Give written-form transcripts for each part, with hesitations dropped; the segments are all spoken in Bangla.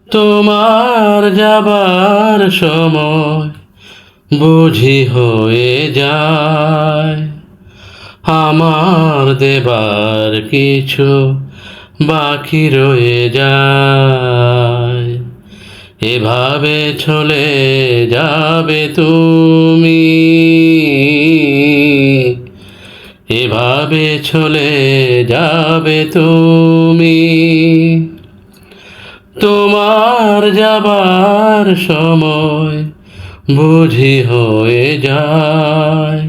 তোমার যাবার সময় বুঝি হয়ে যায়, আমার দেবার কিছু বাকি রয়ে যায়। এভাবে চলে যাবে তুমি, এভাবে চলে যাবে তুমি। তোমার যাবার সময় বুঝি হয়ে যায়,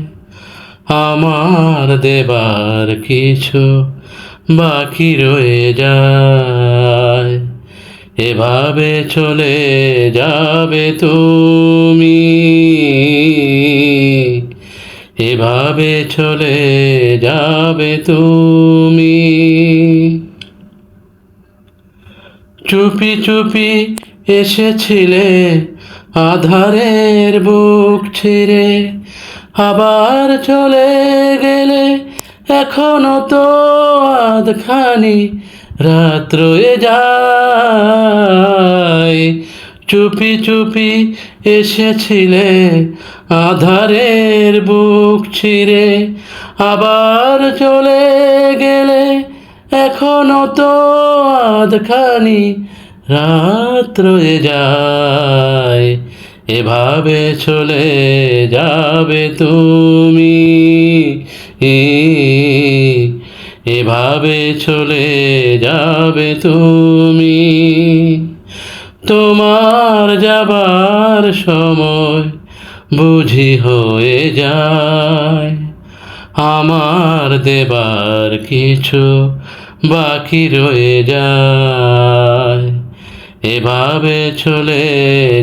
আমার দেবার কিছু বাকি রয়ে যায়। এভাবে চলে যাবে তুমি, এভাবে চলে যাবে তুমি। চুপি চুপি এসেছিলে আধারের বুক ছিঁড়ে, আবার চলে গেলে এখনো তো আধখানি রাত রয়ে যায়। চুপি চুপি এসেছিলে আধারের বুক ছিঁড়ে, আবার চলে গেলে এখনো তো আধখানি রাত রয়ে যায়। এভাবে চলে যাবে তুমি, এভাবে চলে যাবে তুমি। তোমার যাবার সময় বুঝি হয়ে যায়, আমার দেবার কিছু বাকি রয়ে যায়। এভাবে চলে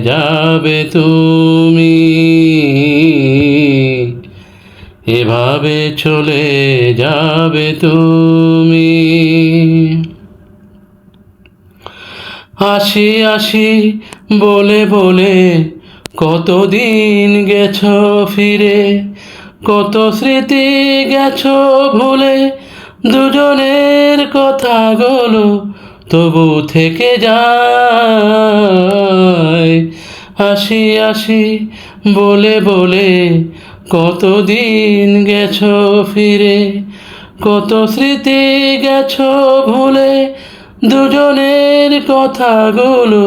যাবে তুমি, এভাবে চলে যাবে তুমি। আসি আসি বলে বলে কতদিন গেছো ফিরে, কত স্মৃতি গেছো ভুলে, দুজনের কথাগুলো তবু থেকে যায়। আসি আসি বলে বলে কতদিন গেছো ফিরে, কত স্মৃতি গেছো ভুলে, দুজনের কথাগুলো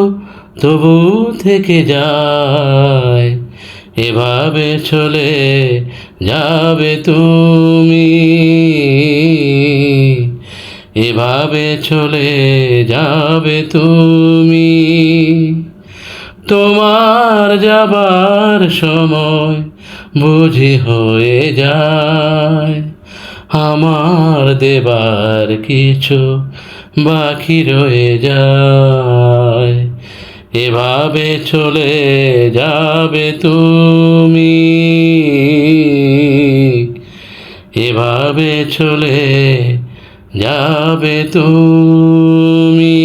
তবু থেকে যায়। এভাবে চলে যাবে তুমি, এভাবে চলে যাবে তুমি। তোমার যাবার সময় বুঝি হয়ে যায়, আমার দেবার কিছু বাকি রয়ে যায়। এভাবে চলে যাবে তুমি, এভাবে চলে যাবে তুমি।